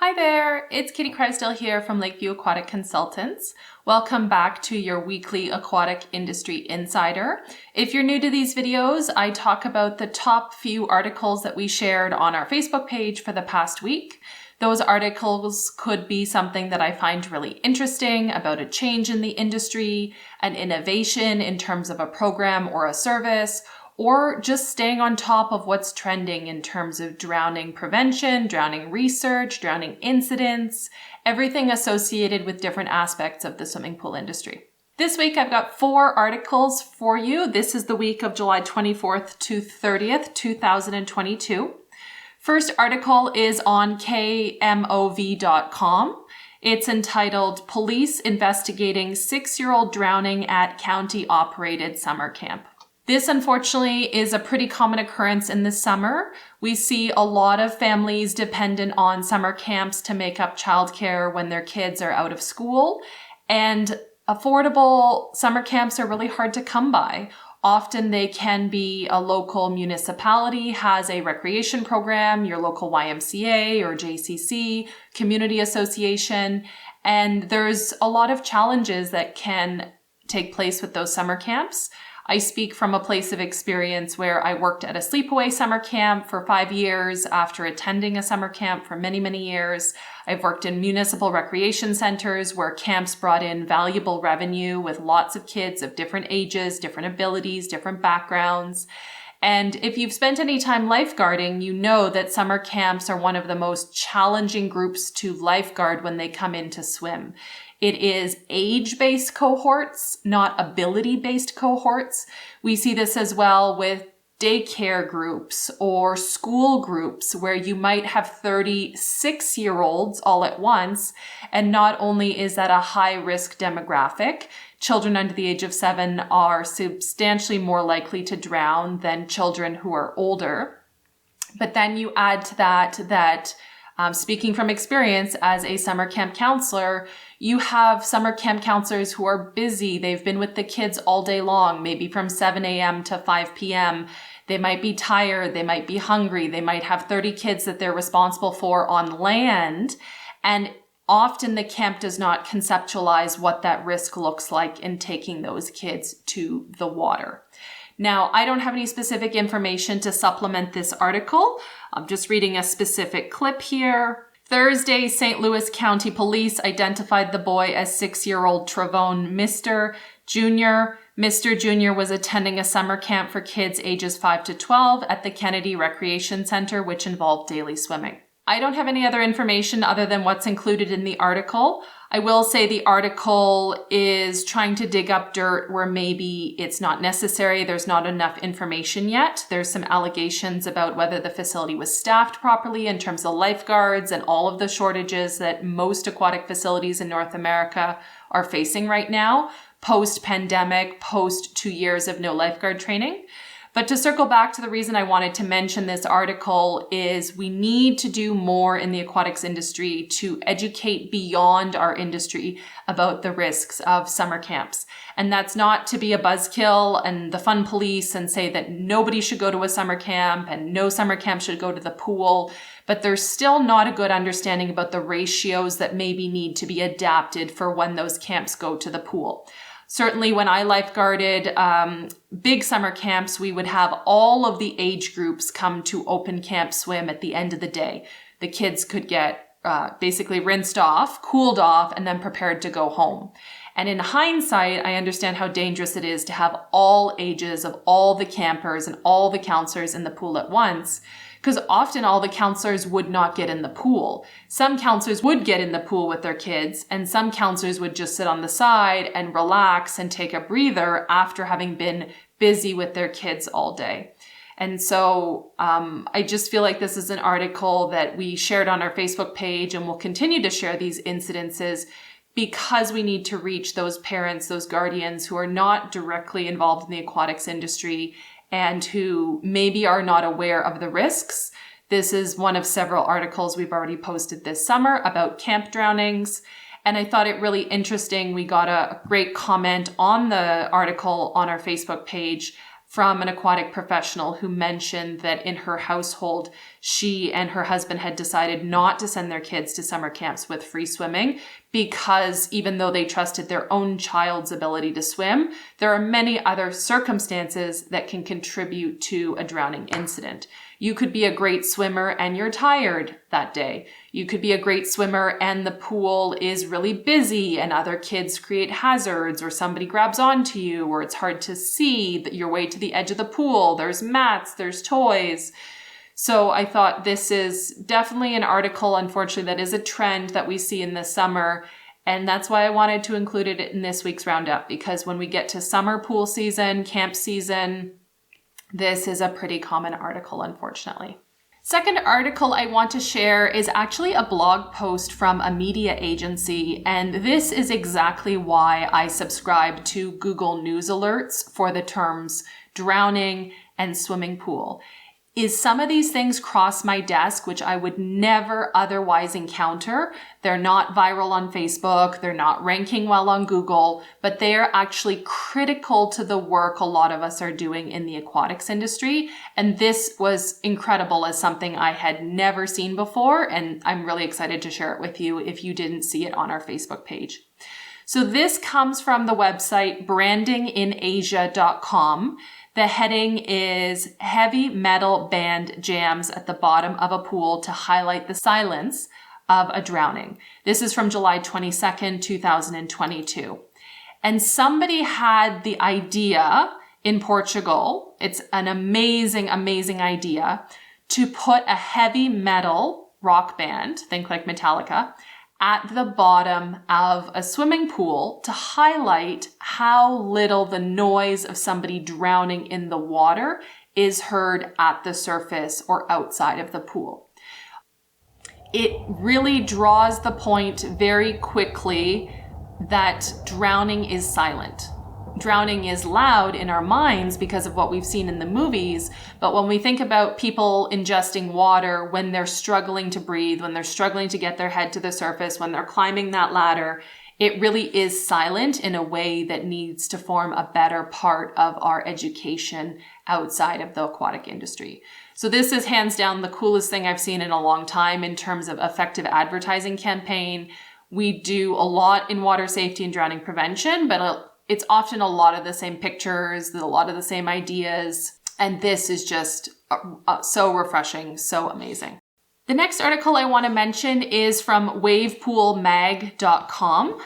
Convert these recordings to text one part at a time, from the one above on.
Hi there, it's Katie Crysdale here from Lakeview Aquatic Consultants. Welcome back to your weekly aquatic industry insider. If you're new to these videos, I talk about the top few articles that we shared on our Facebook page for the past week. Those articles could be something that I find really interesting about a change in the industry, an innovation in terms of a program or a service, or just staying on top of what's trending in terms of drowning prevention, drowning research, drowning incidents, everything associated with different aspects of the swimming pool industry. This week, I've got 4 articles for you. This is the week of July 24th to 30th, 2022. First article is on KMOV.com. It's entitled, Police Investigating 6-Year-Old Drowning at County-Operated Summer Camp. This, unfortunately, is a pretty common occurrence in the summer. We see a lot of families dependent on summer camps to make up childcare when their kids are out of school. And affordable summer camps are really hard to come by. Often they can be a local municipality has a recreation program, your local YMCA or JCC, community association, and there's a lot of challenges that can take place with those summer camps. I speak from a place of experience where I worked at a sleepaway summer camp for 5 years after attending a summer camp for many, many years. I've worked in municipal recreation centers where camps brought in valuable revenue with lots of kids of different ages, different abilities, different backgrounds. And if you've spent any time lifeguarding, you know that summer camps are one of the most challenging groups to lifeguard when they come in to swim. It is age-based cohorts, not ability-based cohorts. We see this as well with daycare groups or school groups where you might have 36-year-olds all at once. And not only is that a high-risk demographic, children under the age of 7 are substantially more likely to drown than children who are older. But then you add to that speaking from experience as a summer camp counselor, you have summer camp counselors who are busy. They've been with the kids all day long, maybe from 7 a.m. to 5 p.m. They might be tired. They might be hungry. They might have 30 kids that they're responsible for on land. And often the camp does not conceptualize what that risk looks like in taking those kids to the water. Now, I don't have any specific information to supplement this article. I'm just reading a specific clip here. Thursday, St. Louis County Police identified the boy as 6-year-old Travone Mr. Jr. Mr. Jr. was attending a summer camp for kids ages 5 to 12 at the Kennedy Recreation Center, which involved daily swimming. I don't have any other information other than what's included in the article. I will say the article is trying to dig up dirt where maybe it's not necessary. There's not enough information yet. There's some allegations about whether the facility was staffed properly in terms of lifeguards and all of the shortages that most aquatic facilities in North America are facing right now, post-pandemic, post 2 years of no lifeguard training. But to circle back to the reason I wanted to mention this article is we need to do more in the aquatics industry to educate beyond our industry about the risks of summer camps. And that's not to be a buzzkill and the fun police and say that nobody should go to a summer camp and no summer camp should go to the pool. But there's still not a good understanding about the ratios that maybe need to be adapted for when those camps go to the pool. Certainly when I lifeguarded big summer camps, we would have all of the age groups come to open camp swim at the end of the day. The kids could get basically rinsed off, cooled off, and then prepared to go home. And in hindsight, I understand how dangerous it is to have all ages of all the campers and all the counselors in the pool at once, because often all the counselors would not get in the pool. Some counselors would get in the pool with their kids, and some counselors would just sit on the side and relax and take a breather after having been busy with their kids all day. And so I just feel like this is an article that we shared on our Facebook page, and we'll continue to share these incidences because we need to reach those parents, those guardians who are not directly involved in the aquatics industry and who maybe are not aware of the risks. This is one of several articles we've already posted this summer about camp drownings. And I thought it really interesting. We got a great comment on the article on our Facebook page from an aquatic professional who mentioned that in her household, she and her husband had decided not to send their kids to summer camps with free swimming because even though they trusted their own child's ability to swim, there are many other circumstances that can contribute to a drowning incident. You could be a great swimmer and you're tired that day. You could be a great swimmer and the pool is really busy and other kids create hazards, or somebody grabs onto you, or it's hard to see your way to the edge of the pool. There's mats, there's toys. So I thought this is definitely an article, unfortunately, that is a trend that we see in the summer. And that's why I wanted to include it in this week's roundup, because when we get to summer pool season, camp season, this is a pretty common article, unfortunately. Second article I want to share is actually a blog post from a media agency, and this is exactly why I subscribe to Google News alerts for the terms drowning and swimming pool. Is some of these things cross my desk, which I would never otherwise encounter. They're not viral on Facebook, they're not ranking well on Google, but they are actually critical to the work a lot of us are doing in the aquatics industry. And this was incredible as something I had never seen before, and I'm really excited to share it with you if you didn't see it on our Facebook page. So this comes from the website brandinginasia.com. The heading is Heavy Metal Band Jams at the Bottom of a Pool to Highlight the Silence of a Drowning. This is from July 22nd, 2022. And somebody had the idea in Portugal, it's an amazing, amazing idea, to put a heavy metal rock band, think like Metallica, at the bottom of a swimming pool to highlight how little the noise of somebody drowning in the water is heard at the surface or outside of the pool. It really draws the point very quickly that drowning is silent. Drowning is loud in our minds because of what we've seen in the movies, but when we think about people ingesting water, when they're struggling to breathe, when they're struggling to get their head to the surface, when they're climbing that ladder, it really is silent in a way that needs to form a better part of our education outside of the aquatic industry. So this is hands down the coolest thing I've seen in a long time in terms of effective advertising campaign. We do a lot in water safety and drowning prevention, but it's often a lot of the same pictures, a lot of the same ideas, and this is just so refreshing, so amazing. The next article I want to mention is from WAVEPOOLMAG.com.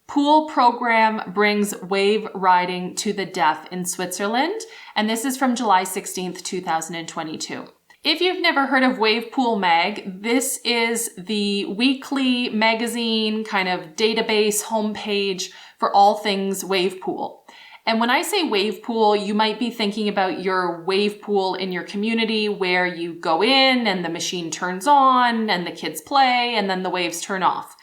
Pool program brings wave riding to the deaf in Switzerland, and this is from July 16th, 2022. If you've never heard of WAVEPOOLMAG, this is the weekly magazine kind of database homepage for all things wave pool. And when I say wave pool, you might be thinking about your wave pool in your community where you go in and the machine turns on and the kids play and then the waves turn off.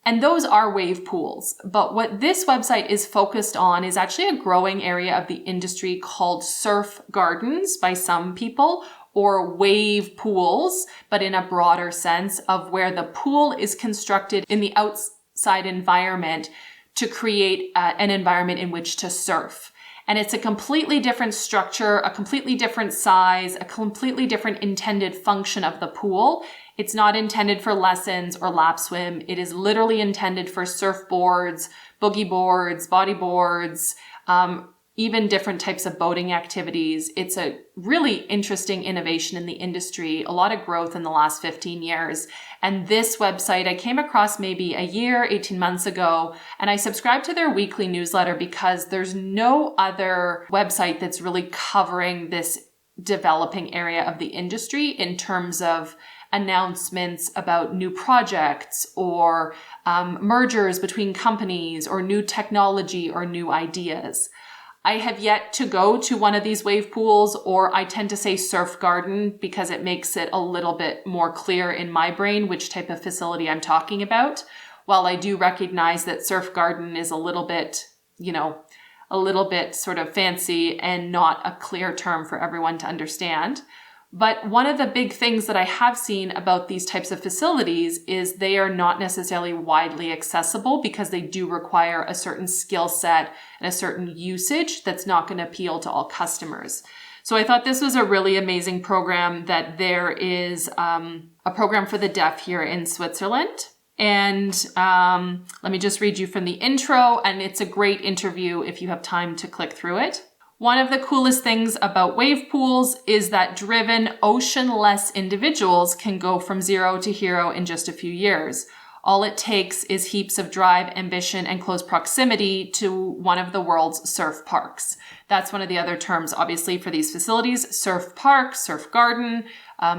And those are wave pools. But what this website is focused on is actually a growing area of the industry called surf gardens by some people, or wave pools, but in a broader sense of where the pool is constructed in the outside environment to create an environment in which to surf. And it's a completely different structure, a completely different size, a completely different intended function of the pool. It's not intended for lessons or lap swim. It is literally intended for surfboards, boogie boards, bodyboards, even different types of boating activities. It's a really interesting innovation in the industry, a lot of growth in the last 15 years. And this website I came across maybe a year, 18 months ago, and I subscribed to their weekly newsletter because there's no other website that's really covering this developing area of the industry in terms of announcements about new projects or mergers between companies or new technology or new ideas. I have yet to go to one of these wave pools, or I tend to say surf garden because it makes it a little bit more clear in my brain which type of facility I'm talking about. While I do recognize that surf garden is a little bit sort of fancy and not a clear term for everyone to understand. But one of the big things that I have seen about these types of facilities is they are not necessarily widely accessible because they do require a certain skill set and a certain usage that's not going to appeal to all customers. So I thought this was a really amazing program, that there is a program for the deaf here in Switzerland. And let me just read you from the intro, and it's a great interview if you have time to click through it. One of the coolest things about wave pools is that driven, ocean-less individuals can go from zero to hero in just a few years. All it takes is heaps of drive, ambition, and close proximity to one of the world's surf parks. That's one of the other terms, obviously, for these facilities: surf park, surf garden.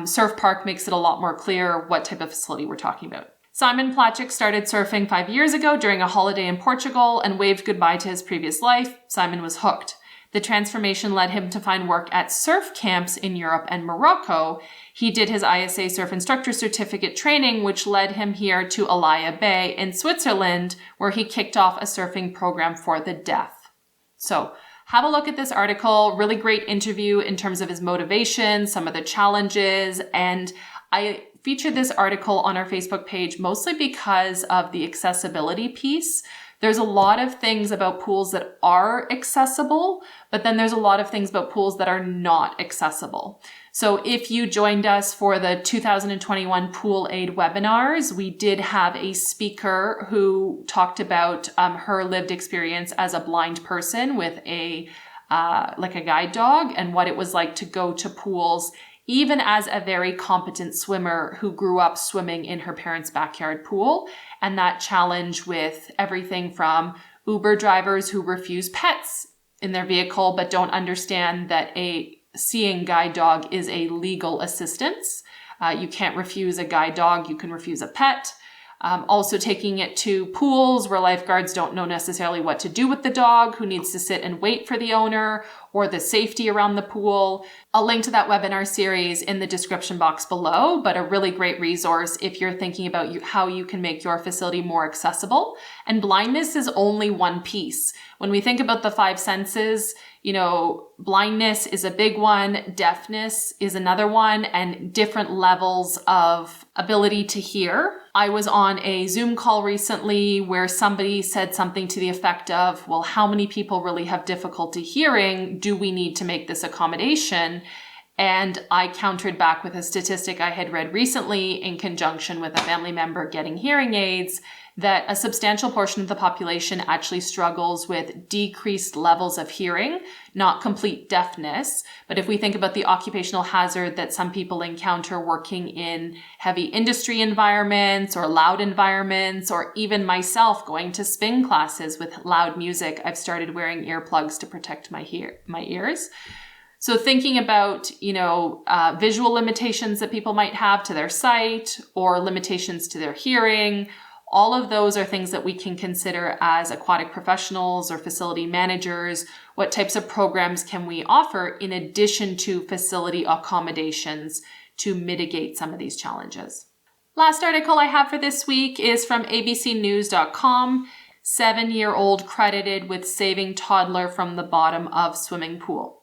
Surf park makes it a lot more clear what type of facility we're talking about. Simon Placic started surfing 5 years ago during a holiday in Portugal and waved goodbye to his previous life. Simon was hooked. The transformation led him to find work at surf camps in Europe and Morocco. He did his ISA surf instructor certificate training, which led him here to Alaya Bay in Switzerland, where he kicked off a surfing program for the deaf. So have a look at this article. Really great interview in terms of his motivation, some of the challenges, and I featured this article on our Facebook page mostly because of the accessibility piece. There's a lot of things about pools that are accessible, but then there's a lot of things about pools that are not accessible. So if you joined us for the 2021 POOLaide Webinars, we did have a speaker who talked about her lived experience as a blind person with a guide dog, and what it was like to go to pools even as a very competent swimmer who grew up swimming in her parents' backyard pool, and that challenge with everything from Uber drivers who refuse pets in their vehicle but don't understand that a seeing guide dog is a legal assistance. You can't refuse a guide dog, you can refuse a pet. Also taking it to pools where lifeguards don't know necessarily what to do with the dog, who needs to sit and wait for the owner, or the safety around the pool. I'll link to that webinar series in the description box below, but a really great resource if you're thinking about how you can make your facility more accessible. And blindness is only one piece. When we think about the 5 senses, blindness is a big one, deafness is another one, and different levels of ability to hear. I was on a Zoom call recently where somebody said something to the effect of, well, how many people really have difficulty hearing? Do we need to make this accommodation? And I countered back with a statistic I had read recently in conjunction with a family member getting hearing aids, that a substantial portion of the population actually struggles with decreased levels of hearing, not complete deafness. But if we think about the occupational hazard that some people encounter working in heavy industry environments or loud environments, or even myself going to spin classes with loud music, I've started wearing earplugs to protect my ears. So thinking about, visual limitations that people might have to their sight or limitations to their hearing, all of those are things that we can consider as aquatic professionals or facility managers. What types of programs can we offer in addition to facility accommodations to mitigate some of these challenges? Last article I have for this week is from abcnews.com. 7-year-old credited with saving toddler from the bottom of swimming pool.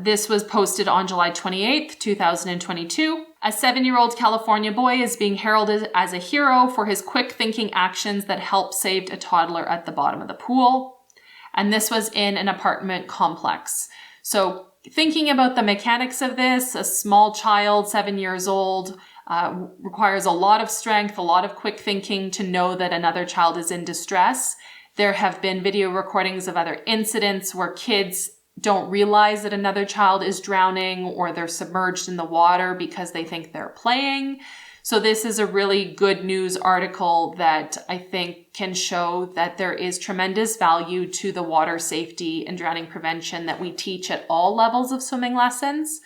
This was posted on July 28th, 2022. A 7-year-old California boy is being heralded as a hero for his quick thinking actions that helped save a toddler at the bottom of the pool. And this was in an apartment complex. So thinking about the mechanics of this, a small child, 7 years old, requires a lot of strength, a lot of quick thinking to know that another child is in distress. There have been video recordings of other incidents where kids don't realize that another child is drowning or they're submerged in the water because they think they're playing. So this is a really good news article that I think can show that there is tremendous value to the water safety and drowning prevention that we teach at all levels of swimming lessons.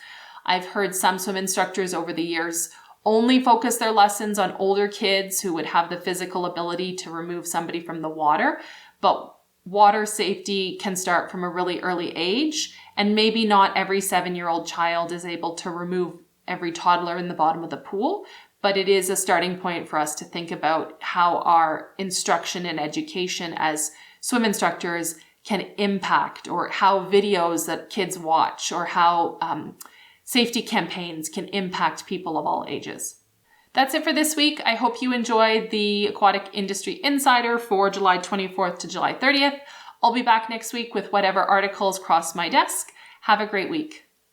I've heard some swim instructors over the years only focus their lessons on older kids who would have the physical ability to remove somebody from the water, but water safety can start from a really early age, and maybe not every 7-year-old child is able to remove every toddler in the bottom of the pool, but it is a starting point for us to think about how our instruction and education as swim instructors can impact, or how videos that kids watch, or how safety campaigns can impact people of all ages. That's it for this week. I hope you enjoyed the Aquatic Industry Insider for July 24th to July 30th. I'll be back next week with whatever articles cross my desk. Have a great week.